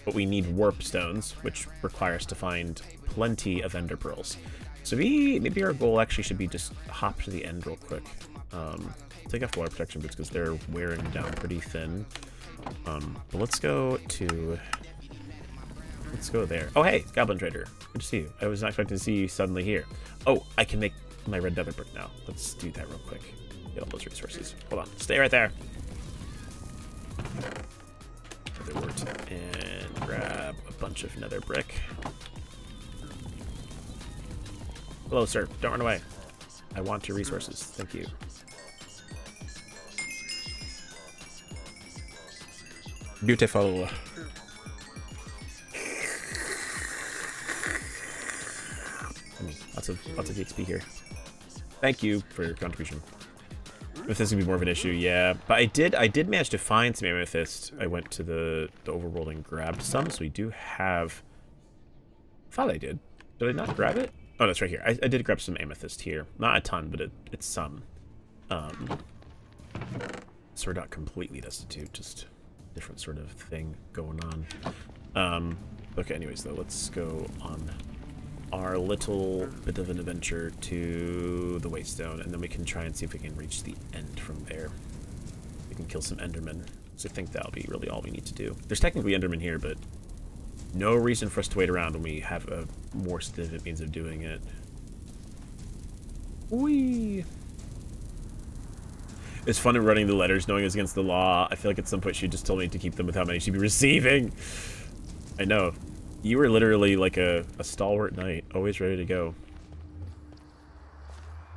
but we need warp stones, which require us to find plenty of ender pearls. So maybe our goal actually should be just hop to the end real quick. Take off water protection boots because they're wearing down pretty thin. But let's go there. Oh, hey, Goblin Trader. Good to see you. I was not expecting to see you suddenly here. Oh, I can make my red nether brick now. Let's do that real quick. Get all those resources. Hold on. Stay right there. Nether wart. And grab a bunch of nether brick. Hello, sir. Don't run away. I want your resources. Thank you. Beautiful. Lots of XP here. Thank you for your contribution. If this is gonna be more of an issue, yeah. But I did manage to find some amethyst. I went to the overworld and grabbed some, so we do have. I thought I did. Did I not grab it? Oh, that's right here. I did grab some amethyst here. Not a ton, but it's some. So we're not completely destitute, just different sort of thing going on. Okay, anyways, though, let's go on our little bit of an adventure to the Waystone, and then we can try and see if we can reach the end from there. We can kill some Endermen, so I think that'll be really all we need to do. There's technically Endermen here, but no reason for us to wait around when we have a more significant means of doing it. Whee! It's fun running the letters, knowing it's against the law. I feel like at some point she just told me to keep them with how many she'd be receiving. I know. You were literally like a stalwart knight, always ready to go.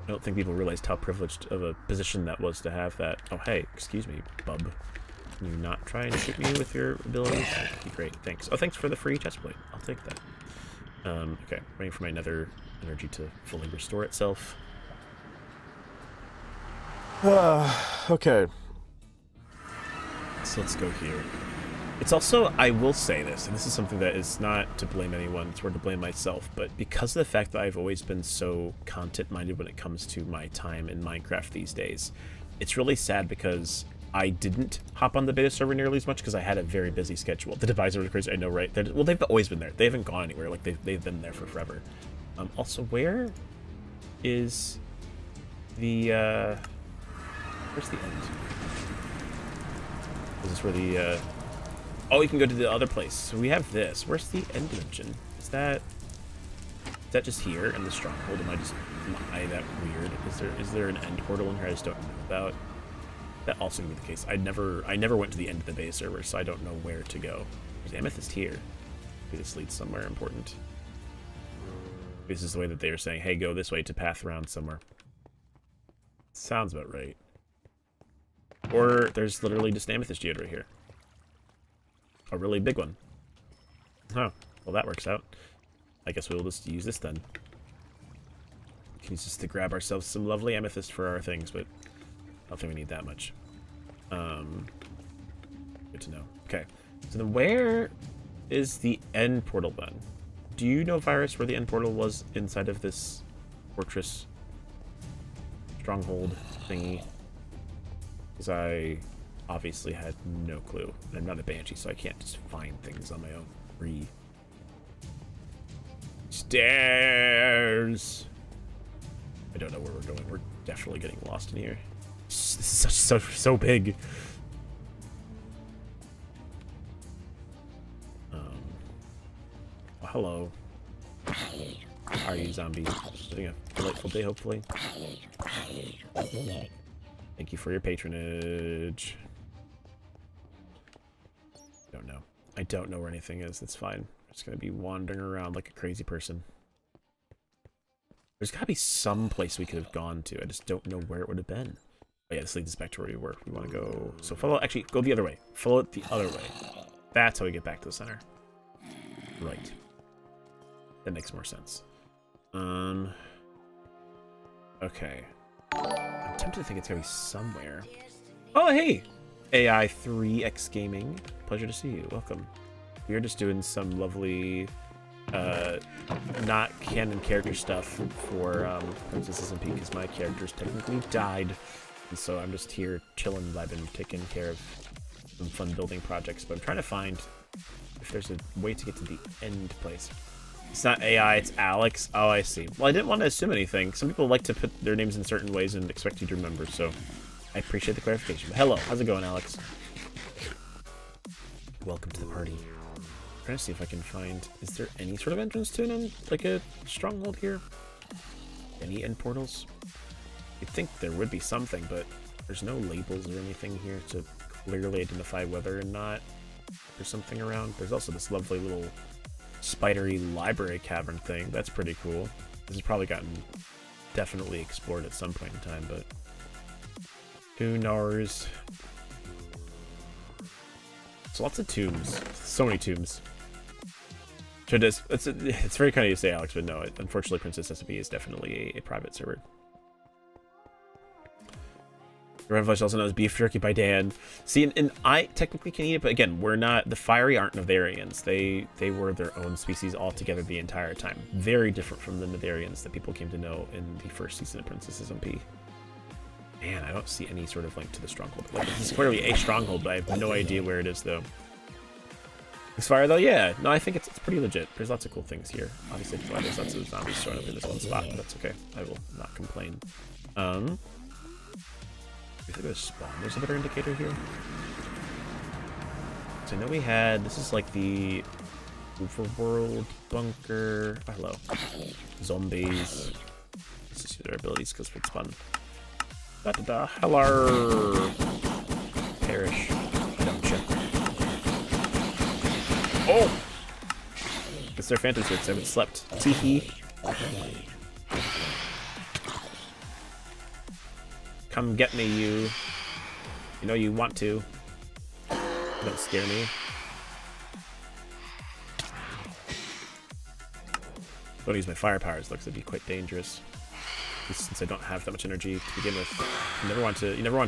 I don't think people realized how privileged of a position that was to have that. Oh, hey, excuse me, bub. Can you not try and shoot me with your abilities? That'd be great, thanks. Oh, thanks for the free chestplate. I'll take that. Okay, waiting for my nether energy to fully restore itself. Okay. So let's go here. It's also, I will say this, and this is something that is not to blame anyone, it's more to blame myself, but because of the fact that I've always been so content-minded when it comes to my time in Minecraft these days, it's really sad because I didn't hop on the beta server nearly as much because I had a very busy schedule. The device server crazy, I know, right? Well, they've always been there. They haven't gone anywhere. Like, they've been there for forever. Also, where is the, where's the end? Is this where the, oh, you can go to the other place. So we have this. Where's the end dimension? Is that just here in the stronghold? Am I that weird? Is there an end portal in here I just don't know about? That also can be the case. I never went to the end of the base server, so I don't know where to go. There's amethyst here. Maybe this leads somewhere important. This is the way that they are saying, hey, go this way to path around somewhere. Sounds about right. Or there's literally just an amethyst geode right here. A really big one. Oh, well that works out. I guess we'll just use this then. We can use this to grab ourselves some lovely amethyst for our things, but I don't think we need that much. Good to know. Okay, so then where is the end portal then? Do you know, Virus, where the end portal was inside of this fortress stronghold thingy? Because I obviously had no clue. And I'm not a banshee, so I can't just find things on my own free Stairs. I don't know where we're going. We're definitely getting lost in here. This is so big. Oh, hello. How are you, zombies? Having a delightful day, hopefully. Thank you for your patronage. Don't know. I don't know where anything is. It's fine. I'm just gonna be wandering around like a crazy person. There's gotta be some place we could have gone to. I just don't know where it would have been. Oh yeah, this leads us back to where we were. We want to go... So follow... Actually, go the other way. Follow it the other way. That's how we get back to the center. Right. That makes more sense. Okay. I'm tempted to think it's gonna be somewhere. Oh, hey! AI3X Gaming. Pleasure to see you. Welcome. We are just doing some lovely... not canon character stuff for Princess SMP because my character's technically died, and so I'm just here chilling. I've been taking care of some fun building projects, but I'm trying to find if there's a way to get to the end place. It's not AI, it's Alex. Oh, I see. Well, I didn't want to assume anything. Some people like to put their names in certain ways and expect you to remember, so I appreciate the clarification. But hello, how's it going, Alex? Welcome to the party. I'm trying to see if I can find... Is there any sort of entrance to like a stronghold here? Any end portals? You'd think there would be something, but there's no labels or anything here to clearly identify whether or not there's something around. There's also this lovely little spidery library cavern thing. That's pretty cool. This has probably gotten definitely explored at some point in time, but who knows? So lots of tombs. So many tombs. It's very kind of you to say, Alex, but no, unfortunately, Princess SMP is definitely a private server. Revelation also knows beef jerky by Dan. See, and I technically can eat it, but again, we're not... The fiery aren't Netherians. They were their own species altogether the entire time. Very different from the Netherians that people came to know in the first season of Princess SMP. Man, I don't see any sort of link to the stronghold. Like, this is clearly a stronghold, but I have no idea where it is, though. This fire, though, yeah. No, I think it's pretty legit. There's lots of cool things here. Obviously, there's lots of zombies showing up in this one spot, but that's okay. I will not complain. Do you think there's spawn? There's a better indicator here. So I know we had... This is like the overworld bunker. Oh, hello. Zombies. Let's just use their abilities because it's fun. Da-da-da. Hello. Perish. Gotcha. Oh! It's their phantom suits. I haven't slept. Teehee. Come get me, you. You know you want to. Don't scare me. Don't use my fire powers. Looks to be quite dangerous. Since I don't have that much energy to begin with. You never want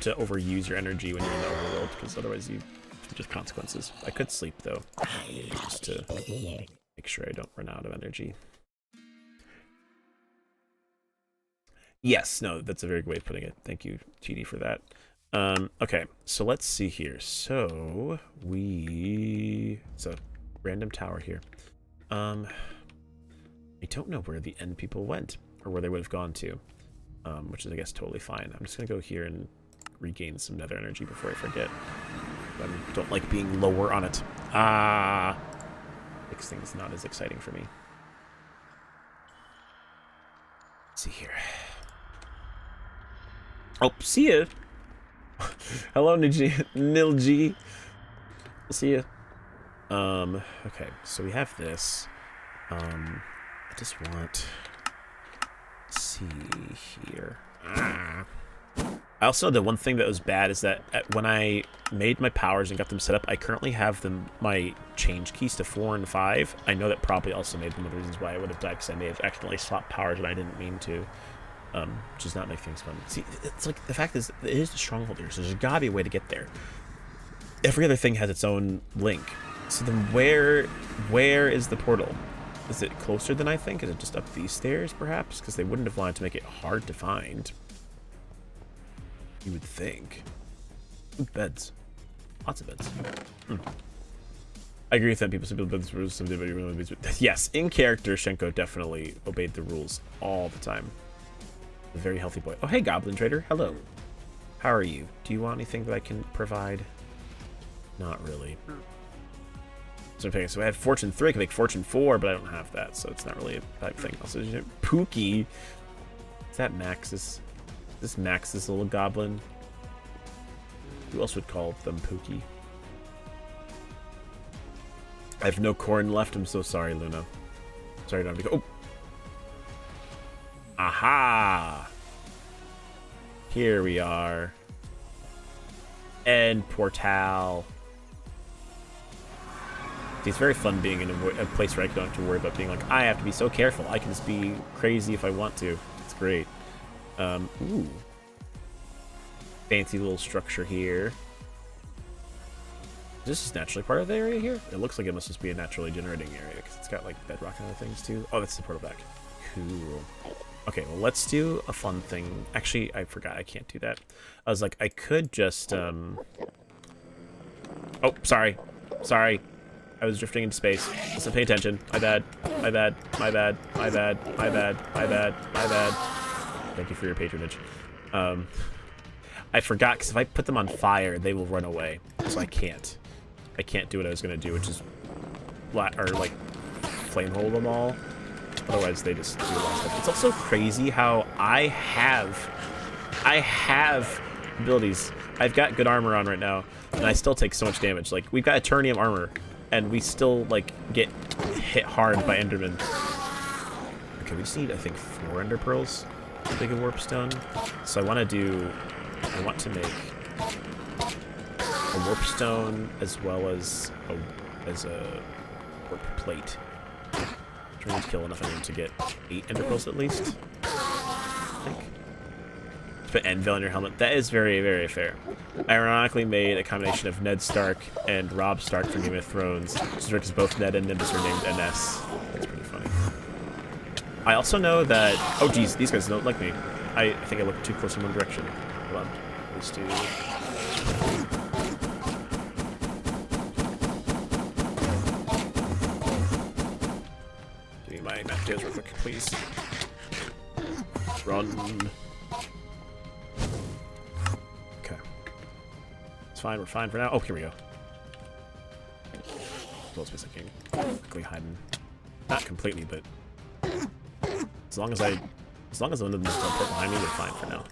to overuse your energy when you're in the overworld, because otherwise you just consequences. I could sleep though, just to make sure I don't run out of energy. Yes, no, that's a very good way of putting it. Thank you, TD, for that. Okay, so let's see here. So it's a random tower here. I don't know where the end people went or where they would have gone to, which is, I guess, totally fine. I'm just gonna go here and regain some nether energy before I forget. I don't like being lower on it. Makes things not as exciting for me. Let's see here. Oh, see ya. Hello, Nilg. See ya. Okay, so we have this. I just want... Let's see here. I also know the one thing that was bad is that when I made my powers and got them set up, I currently have my change keys to 4 and 5. I know that probably also made one of the reasons why I would have died, because I may have accidentally swapped powers when I didn't mean to. Which does not make things fun. See, it's like, the fact is, it is the stronghold here, so there's gotta be a way to get there. Every other thing has its own link. So then where is the portal? Is it closer than I think? Is it just up these stairs, perhaps? Because they wouldn't have wanted to make it hard to find. You would think. Ooh, beds. Lots of beds. I agree with that. People obeyed the rules. Some did, but really yes, in character, Shenko definitely obeyed the rules all the time. A very healthy boy. Oh, hey, Goblin Trader. Hello. How are you? Do you want anything that I can provide? Not really. So I had Fortune 3. I can make Fortune 4, but I don't have that, so it's not really a type thing. Also, Pookie. Is that Max's? Is this Max's little goblin? Who else would call them Pookie? I have no corn left. I'm so sorry, Luna. Sorry, don't have to go. Oh! Aha! Here we are. End portal. It's very fun being in a place where I don't have to worry about being like, I have to be so careful. I can just be crazy if I want to. It's great. Ooh. Fancy little structure here. Is this naturally part of the area here? It looks like it must just be a naturally generating area because it's got like bedrock and other things too. Oh, that's the portal back. Cool. Okay, well, let's do a fun thing. Actually, I forgot I can't do that. I was like, I could just oh, sorry. Sorry. I was drifting into space. Listen, pay attention. My bad. My bad. My bad. My bad. My bad. My bad. My bad. Thank you for your patronage. I forgot because if I put them on fire, they will run away. So I can't. I can't do what I was gonna do, which is like flame hole them all. Otherwise, they just do a lot of stuff. It's also crazy how I have abilities. I've got good armor on right now, and I still take so much damage. Like we've got Eternium armor, and we still like get hit hard by Enderman. Okay, we just need I think 4 Ender Pearls to make a warp stone. So I want to make a warp stone as well as a warp plate. I'm trying to kill enough of them to get 8 Ender Pearls at least. I think. Put Envil on your helmet. That is very, very fair. I ironically made a combination of Ned Stark and Robb Stark from Game of Thrones, because both Ned and Nibs are named NS. That's pretty funny. I also know that... Oh, geez, these guys don't like me. I think I look too close in one direction. Hold on. Let's do... Give me my map deals real quick, please. Run. Okay. It's fine, we're fine for now. Oh, here we go. Close me thinking. Quickly hiding. Not completely, but as long as one of them doesn't teleport behind me, we're fine for now.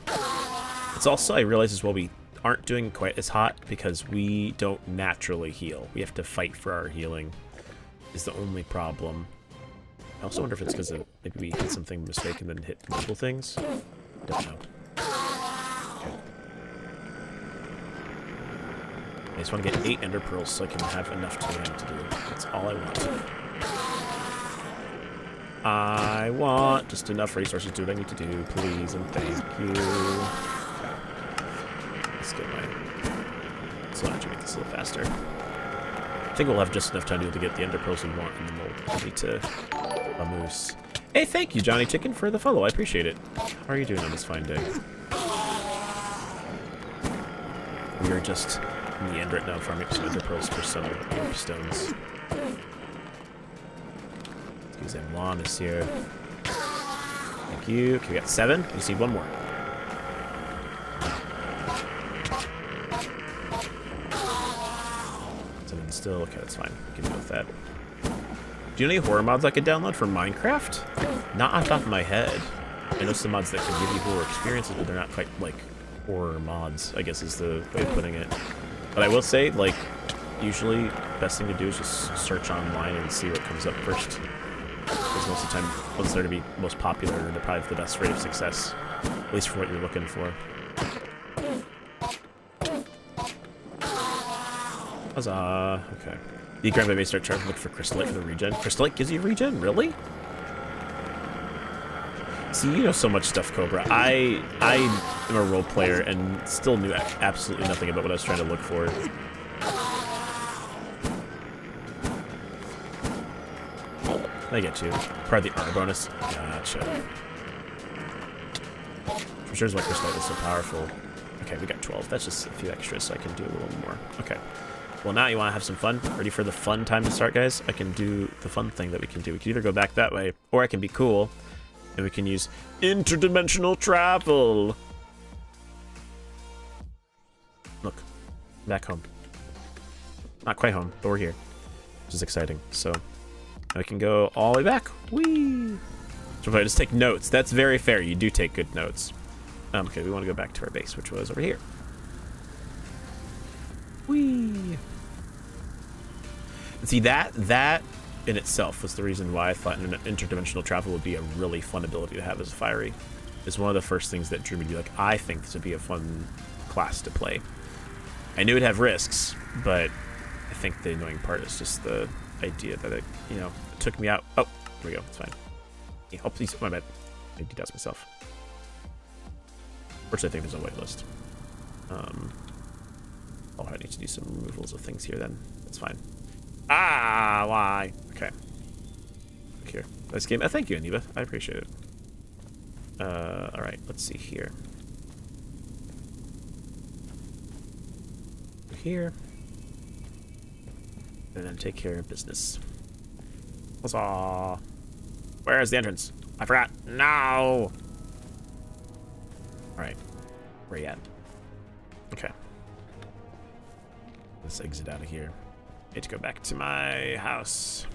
It's also, I realize as well, we aren't doing quite as hot because we don't naturally heal. We have to fight for our healing is the only problem. I also wonder if it's because maybe we hit something mistaken and then hit multiple things. Don't know. Okay. I just want to get 8 Ender Pearls so I can have enough to do. That's all I want. I want just enough resources to do what I need to do, please, and thank you. Okay. Let's get my... So I'll make this a little faster. I think we'll have just enough time to get the Ender Pearls we want, and then we'll need to moose. Hey, thank you, Johnny Chicken, for the follow. I appreciate it. How are you doing on this fine day? We are just in the end right now, farming some Ender Pearls for some warp stones. Excuse me, Juan is here. Thank you. Okay, we got 7. We just need 1 more. Still, okay, that's fine. We can deal with that. Do you know any horror mods I could download for Minecraft? Not on top of my head. I know some mods that can give you horror experiences, but they're not quite like horror mods, I guess is the way of putting it. But I will say, like, usually the best thing to do is just search online and see what comes up first. Because most of the time, what's there to be most popular, they're probably the best rate of success. At least for what you're looking for. Huzzah. Okay. You grab my base, start trying to look for Crystallite for the regen. Crystallite gives you regen? Really? See, you know so much stuff, Cobra. I am a role player and still knew absolutely nothing about what I was trying to look for. I get you. Part of the armor bonus. Gotcha. For sure is why Crystallite is so powerful. Okay, we got 12. That's just a few extras, so I can do a little more. Okay. Well, now you want to have some fun? Ready for the fun time to start, guys? I can do the fun thing that we can do. We can either go back that way, or I can be cool, and we can use interdimensional travel. Look, back home. Not quite home, but we're here, which is exciting. So I can go all the way back. Whee! So if I just take notes, that's very fair. You do take good notes. Okay, we want to go back to our base, which was over here. Whee! And see, that in itself was the reason why I thought interdimensional travel would be a really fun ability to have as a fiery. It's one of the first things that drew me to be like, I think this would be a fun class to play. I knew it'd have risks, but I think the annoying part is just the idea that it, you know, it took me out. Oh, here we go. It's fine. Yeah, oh, please. My bad. I de-dust myself. First, I think there's a whitelist. Oh, I need to do some removals of things here then. That's fine. Ah, why? Okay. Look here. Nice game. Thank you, Aniva. I appreciate it. Alright, let's see here. Here. And then take care of business. Huzzah! Where's the entrance? I forgot. No! Alright. Where you at? Okay. Let's exit out of here. Need to go back to my house.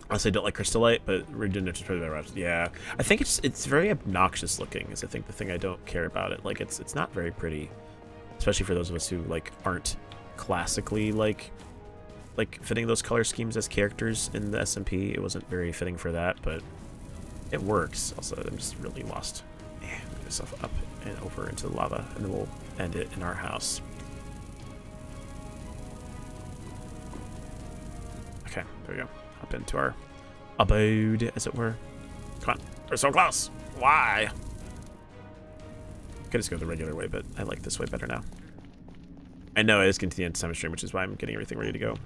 Honestly, I don't like crystallite, but Regenerative is probably better option. Yeah, I think it's very obnoxious looking. Is I think the thing I don't care about it. Like it's not very pretty, especially for those of us who like aren't classically like fitting those color schemes as characters in the SMP. It wasn't very fitting for that, but it works. Also, I'm just really lost. Man, get myself up and over into the lava, and then we'll end it in our house. Okay, there we go. Hop into our abode, as it were. Come on, we're so close. Why? Could just go the regular way, but I like this way better now. I know it is getting to the end of time of stream, which is why I'm getting everything ready to go.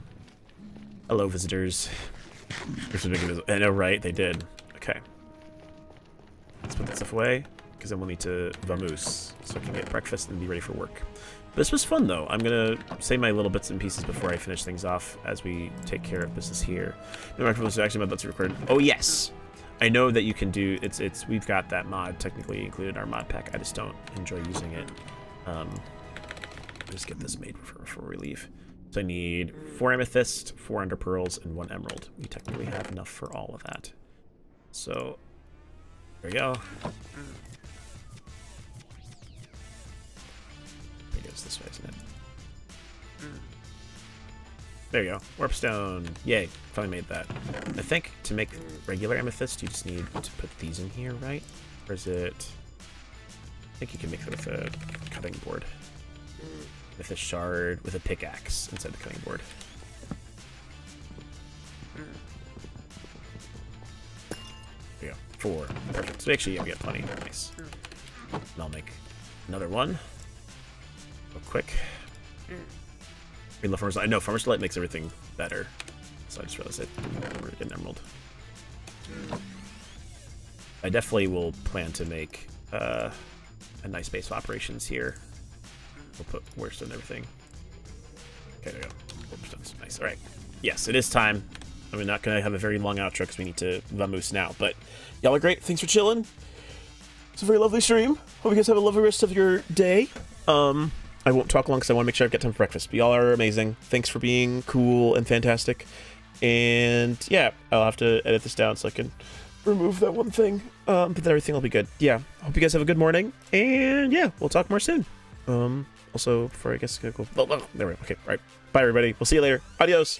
Hello, visitors. I know, right? They did. Okay. Let's put that stuff away, because then we'll need to vamoose, so I can get breakfast and be ready for work. This was fun, though. I'm going to say my little bits and pieces before I finish things off as we take care of business here. No microphone is actually about to record. Oh, yes. I know that you can do... We've got that mod technically included in our mod pack. I just don't enjoy using it. Just get this made before we leave. So I need 4 amethyst, 4 ender pearls, and 1 emerald. We technically have enough for all of that. So, there we go. It goes this way, isn't it? There you go. Warpstone. Yay. Finally made that. I think to make regular amethyst, you just need to put these in here, right? Or is it... I think you can make it with a cutting board. With a shard, with a pickaxe inside the cutting board. There you go. 4. Perfect. So actually, yeah, we got plenty. Nice. And I'll make another one. Real quick. I love Farmer's Delight. I know Farmer's Delight makes everything better. So I just realized we're getting emerald. I definitely will plan to make a nice base of operations here. We'll put Warpstone and everything. Okay, there we go. Warpstone's nice. Alright. Yes, it is time. I'm not going to have a very long outro because we need to vamoose now. But y'all are great. Thanks for chilling. It's a very lovely stream. Hope you guys have a lovely rest of your day. I won't talk long because I want to make sure I've got time for breakfast. But y'all are amazing. Thanks for being cool and fantastic. And yeah, I'll have to edit this down so I can remove that one thing. But then everything will be good. Yeah. Hope you guys have a good morning. And yeah, we'll talk more soon. Also, before I guess, go. There we go. Okay, all right. Bye, everybody. We'll see you later. Adios.